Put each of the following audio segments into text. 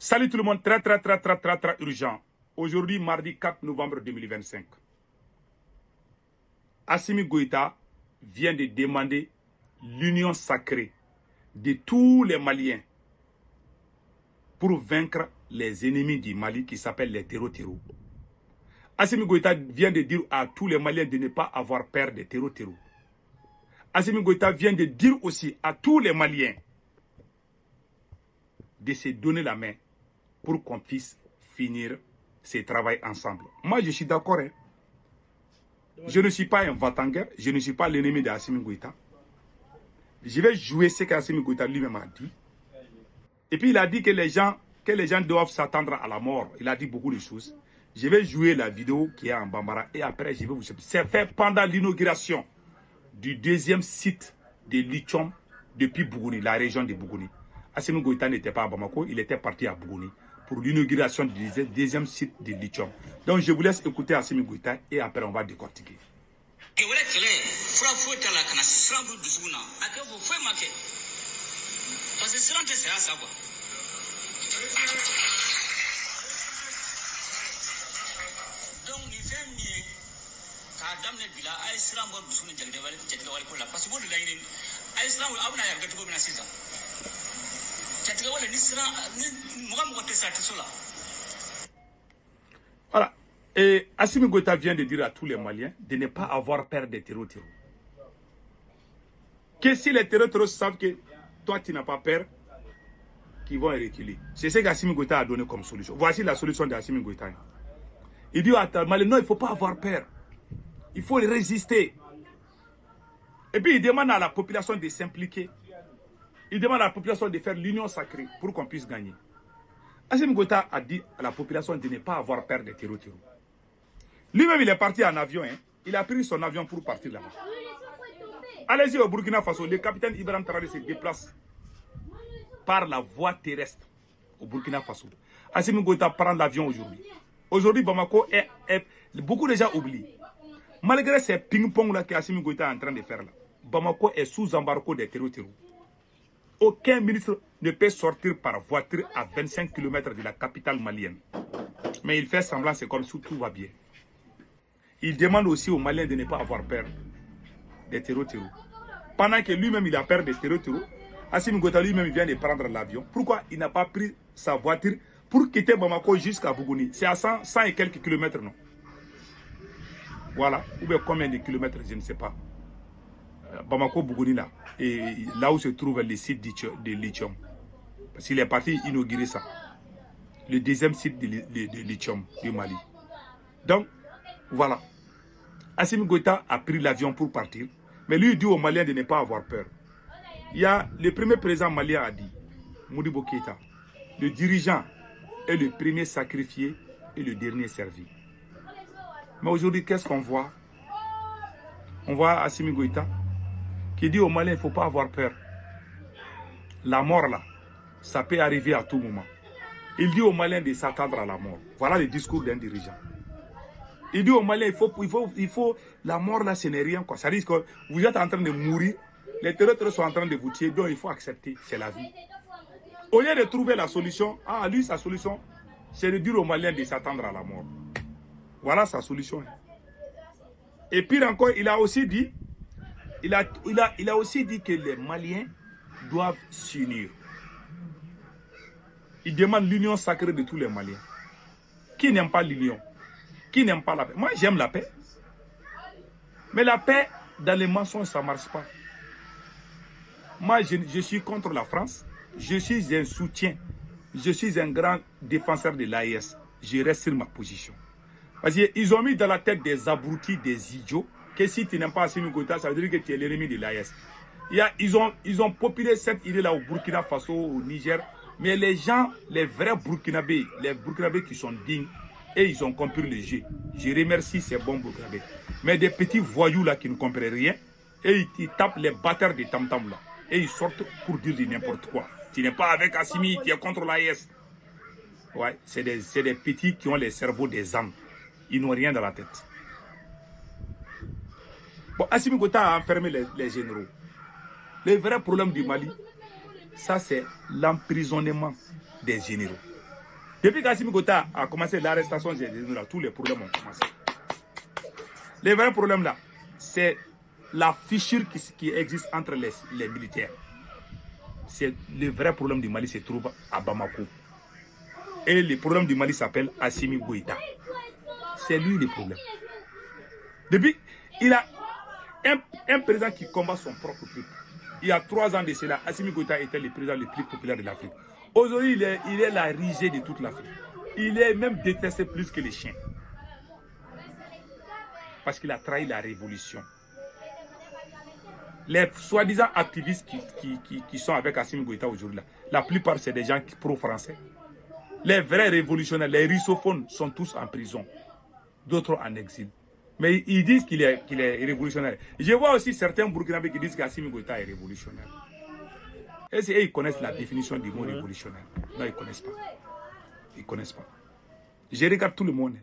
Salut tout le monde, très urgent. Aujourd'hui, mardi 4 novembre 2025. Assimi Goïta vient de demander l'union sacrée de tous les Maliens pour vaincre les ennemis du Mali qui s'appellent les terreaux. Assimi Goïta vient de dire à tous les Maliens de ne pas avoir peur des terreaux. Assimi Goïta vient de dire aussi à tous les Maliens de se donner la main pour qu'on puisse finir ce travail ensemble. Moi, je suis d'accord. Hein. Je ne suis pas un va-t-en-guerre. Je ne suis pas l'ennemi d'Assimi Goïta. Je vais jouer ce qu'Assimi Goïta lui-même a dit. Et puis, il a dit que les gens doivent s'attendre à la mort. Il a dit beaucoup de choses. Je vais jouer la vidéo qui est en Bambara et après, je vais vous... C'est fait pendant l'inauguration du deuxième site de lithium depuis Bougouni, la région de Bougouni. Assimi Goïta n'était pas à Bamako, il était parti à Bougouni pour l'inauguration du deuxième site de lithium. Donc je vous laisse écouter Assimi Goïta et après on va décortiquer. Voilà. Et Assimi Goïta vient de dire à tous les Maliens de ne pas avoir peur des terreaux. Que si les terreaux savent que toi tu n'as pas peur, qu'ils vont reculer. C'est ce qu'Assimi Goïta a donné comme solution. Voici la solution d'Assimi Goïta. Il dit à Mali, non, il ne faut pas avoir peur. Il faut résister. Et puis il demande à la population de s'impliquer. Il demande à la population de faire l'union sacrée pour qu'on puisse gagner. Assimi Goïta a dit à la population de ne pas avoir peur des terreaux. Lui-même, il est parti en avion. Hein. Il a pris son avion pour partir là-bas. Allez-y au Burkina Faso. Le capitaine Ibrahim Traoré se déplace par la voie terrestre au Burkina Faso. Assimi Goïta prend l'avion aujourd'hui. Aujourd'hui, Bamako beaucoup de gens oublient. Malgré ces ping-pong là qu'Assimi Goïta est en train de faire là, Bamako est sous embargo des terreaux. Aucun ministre ne peut sortir par voiture à 25 km de la capitale malienne. Mais il fait semblant, c'est comme si tout va bien. Il demande aussi aux Maliens de ne pas avoir peur des terreaux. Pendant que lui-même il a peur des terreaux, Assimi Goïta lui-même vient de prendre l'avion. Pourquoi il n'a pas pris sa voiture pour quitter Bamako jusqu'à Bougouni? C'est à 100 et quelques kilomètres, non? Voilà. Ou bien combien de kilomètres, je ne sais pas. Bamako, Bougouni, là. Et là où se trouve le site de lithium. Parce qu'il est parti inaugurer ça. Le deuxième site de lithium du Mali. Donc, voilà. Assimi Goïta a pris l'avion pour partir. Mais lui, il dit aux Maliens de ne pas avoir peur. Il y a le premier président malien a dit, Modibo Keïta, le dirigeant est le premier sacrifié et le dernier servi. Mais aujourd'hui, qu'est-ce qu'on voit? On voit Assimi Goïta qui dit aux Maliens, il ne faut pas avoir peur. La mort, là, ça peut arriver à tout moment. Il dit aux Maliens de s'attendre à la mort. Voilà le discours d'un dirigeant. Il dit aux Maliens, il faut la mort, là, ce n'est rien, quoi. Ça dit que vous êtes en train de mourir, les terroristes sont en train de vous tuer, donc il faut accepter, c'est la vie. Au lieu de trouver la solution, lui, sa solution, c'est de dire aux Maliens de s'attendre à la mort. Voilà sa solution. Et pire encore, il a aussi dit, il a aussi dit que les Maliens doivent s'unir. Il demande l'union sacrée de tous les Maliens. Qui n'aime pas l'union? Qui n'aime pas la paix? Moi, j'aime la paix. Mais la paix, dans les mensonges, ça ne marche pas. Moi, je suis contre la France. Je suis un soutien. Je suis un grand défenseur de l'AES. Je reste sur ma position. Parce qu'ils ont mis dans la tête des abrutis, des idiots, que si tu n'aimes pas Assimi Goïta, ça veut dire que tu es l'ennemi de l'AES. Ils ont populé cette idée-là au Burkina Faso, au Niger. Mais les gens, les vrais Burkinabés, les Burkinabés qui sont dignes, et ils ont compris le jeu. Je remercie ces bons Burkinabés. Mais des petits voyous là qui ne comprennent rien, et ils tapent les batteurs des tam-tam là. Et ils sortent pour dire n'importe quoi. Tu n'es pas avec Assimi, tu es contre l'AES. Ouais, c'est des petits qui ont les cerveaux des âmes. Ils n'ont rien dans la tête. Bon, Assimi Goïta a enfermé les généraux. Le vrai problème du Mali, ça c'est l'emprisonnement des généraux. Depuis qu'Assimi Goïta a commencé l'arrestation, tous les problèmes ont commencé. Les vrais problèmes là, c'est la fissure qui existe entre les militaires. C'est le vrai problème du Mali se trouve à Bamako. Et le problème du Mali s'appelle Assimi Goïta. C'est lui le problème. Depuis, il a un président qui combat son propre peuple. Il y a 3 ans de cela, Assimi Goïta était le président le plus populaire de l'Afrique. Aujourd'hui, il est la risée de toute l'Afrique. Il est même détesté plus que les chiens. Parce qu'il a trahi la révolution. Les soi-disant activistes qui sont avec Assimi Goïta aujourd'hui, la plupart c'est des gens pro-français. Les vrais révolutionnaires, les russophones sont tous en prison. D'autres en exil. Mais ils disent qu'il est révolutionnaire. Je vois aussi certains Burkinabés qui disent qu'Assimi Goïta est révolutionnaire. Et ils connaissent la définition du mot révolutionnaire. Non, ils ne connaissent pas. Ils ne connaissent pas. Je regarde tout le monde.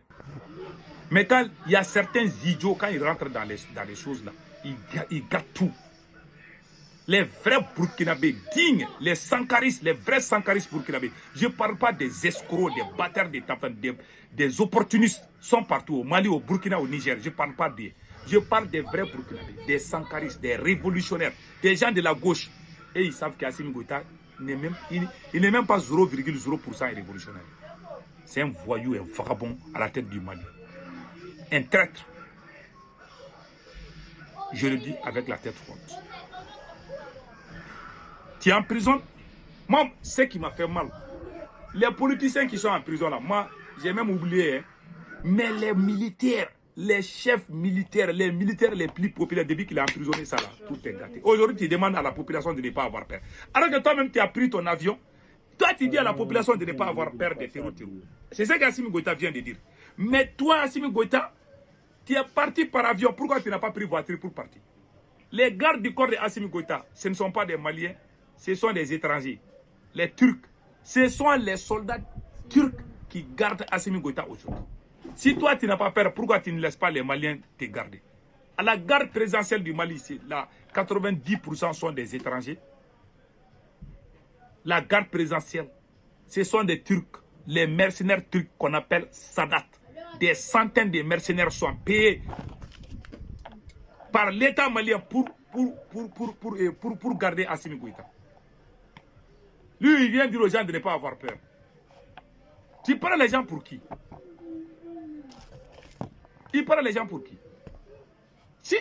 Mais quand il y a certains idiots, quand ils rentrent dans les choses là, ils gardent tout. Les vrais Burkinabés dignes, les sankaristes, les vrais sankaristes burkinabés. Je ne parle pas des escrocs, des bâtards, des opportunistes sont partout, au Mali, au Burkina, au Niger. Je ne parle pas d'eux. Je parle des vrais Burkinabés, des sankaristes, des révolutionnaires, des gens de la gauche. Et ils savent qu'Assimi Goïta n'est même pas 0,0% révolutionnaire. C'est un voyou, un vagabond à la tête du Mali. Un traître. Je le dis avec la tête haute. Tu es en prison. Moi, ce qui m'a fait mal, les politiciens qui sont en prison là, moi, j'ai même oublié, hein, mais les militaires, les chefs militaires, les militaires les plus populaires, depuis qu'il a emprisonné ça là, tout est gâté. Aujourd'hui, tu demandes à la population de ne pas avoir peur. Alors que toi-même, tu as pris ton avion, toi, tu dis à la population de ne pas avoir peur des terroristes. C'est ce qu'Assimi Goïta vient de dire. Mais toi, Assimi Goïta, tu es parti par avion. Pourquoi tu n'as pas pris voiture pour partir? Les gardes du corps de Assimi Goïta, ce ne sont pas des Maliens, ce sont des étrangers. Les Turcs, ce sont les soldats turcs qui gardent Assimi Goïta aujourd'hui. Si toi, tu n'as pas peur, pourquoi tu ne laisses pas les Maliens te garder? À la garde présidentielle du Mali, là, 90% sont des étrangers. La garde présidentielle, ce sont des Turcs, les mercenaires turcs qu'on appelle Sadat. Des centaines de mercenaires sont payés par l'État malien pour garder Assimi Goïta. Lui, il vient dire aux gens de ne pas avoir peur. Tu parles les gens pour qui? Il parle les gens pour qui? Si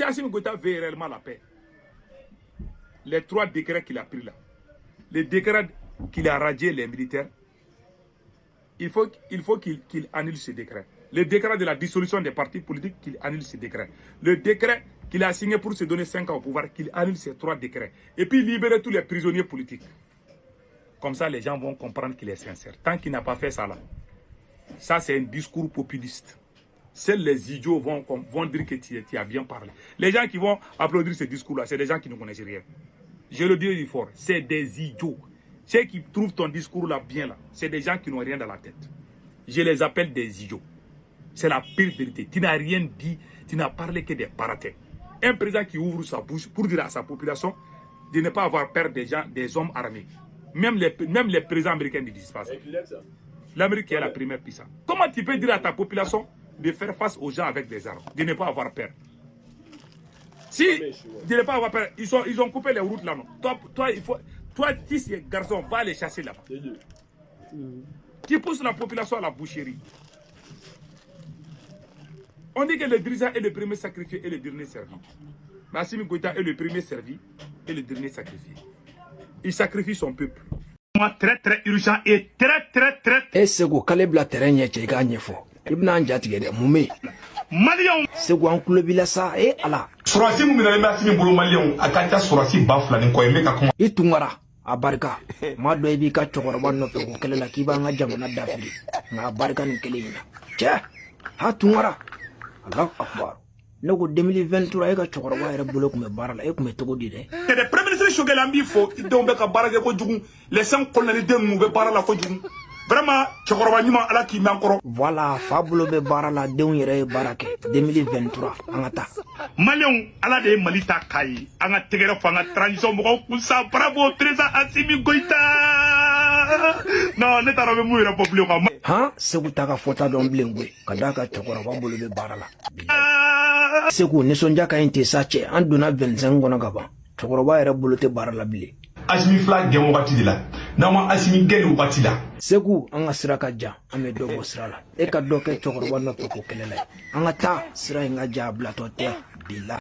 Assimi Goïta veut réellement la paix, les 3 décrets qu'il a pris là, les décrets qu'il a radié les militaires, il faut qu'il annule ces décrets. Le décret de la dissolution des partis politiques, qu'il annule ces décrets. Le décret qu'il a signé pour se donner 5 ans au pouvoir, qu'il annule ces 3 décrets. Et puis libérer tous les prisonniers politiques. Comme ça, les gens vont comprendre qu'il est sincère. Tant qu'il n'a pas fait ça là, ça c'est un discours populiste. Seuls les idiots vont dire que tu as bien parlé. Les gens qui vont applaudir ce discours-là, c'est des gens qui ne connaissent rien. Je le dis fort, c'est des idiots. Ceux qui trouvent ton discours-là bien là, c'est des gens qui n'ont rien dans la tête. Je les appelle des idiots. C'est la pire vérité. Tu n'as rien dit, tu n'as parlé que des baratin. Un président qui ouvre sa bouche pour dire à sa population de ne pas avoir peur des gens, des hommes armés. Même les présidents américains ne disent pas ça. L'Amérique est la première puissance. Comment tu peux dire à ta population de faire face aux gens avec des armes, de ne pas avoir peur? Si, de ne pas avoir peur, ils ont coupé les routes là, non. Toi, si c'est garçon, va les chasser là-bas. Tu pousses la population à la boucherie. On dit que le dirigeant est le premier sacrifié et le dernier servi. Mais Assimi Goïta est le premier servi et le dernier sacrifié. Il sacrifie son peuple. Très très urgent et très. Et c'est que Kalebla terrain est gagné fort. Il n'a pas de moumé. Malion. C'est quoi un club il a ça et Allah. Surasi moumina le Assimi Bolo Malion. Akacha surasi bafla ni quoi meka comment. Et Tungara. Abarka. Ma doit être qu'à Chokorban no pe kele la kiba nga jamana d'Afrique. Na barka ni kele ina. Tiens. Ha Tungara. Allah akbar. No ko 2023 e ka Chokorban ere bolo ko me barala e ko me togo di de. Que le premier ministre Chogelambi fo idon ka baraka ko jugun les 5 colonels de mu be barala ko jugun. Vraiment Chokorban nyuma ala ki me encore. Voilà, fabulo be barala de un yere barake 2023 angata. Malion ala de malita kai anga tegere fa nga transition mo ko sa bravo président Assimi Goïta. Non, ne t'as pas vu mourir pour plus comme ha Segu ta ka fota don blengwe ka da ka cɛkɔrɔba bolo bɛ baara la Segu nisɔndiya ka ɲi tɛ sa cɛ an donna 25 kɔnɔ ka ban cɛkɔrɔba yɛrɛ bolo tɛ baara la bilen Asimi fila gɛn wagati de la n'a ma Asimi gɛn wagati la Segu an ka sira ka jan an bɛ dɔ bɔ sira la e ka dɔ kɛ cɛkɔrɔba nɔfɛ ko kɛlɛ la an ka taa sira in ka jan a bilatɔ tɛ bi la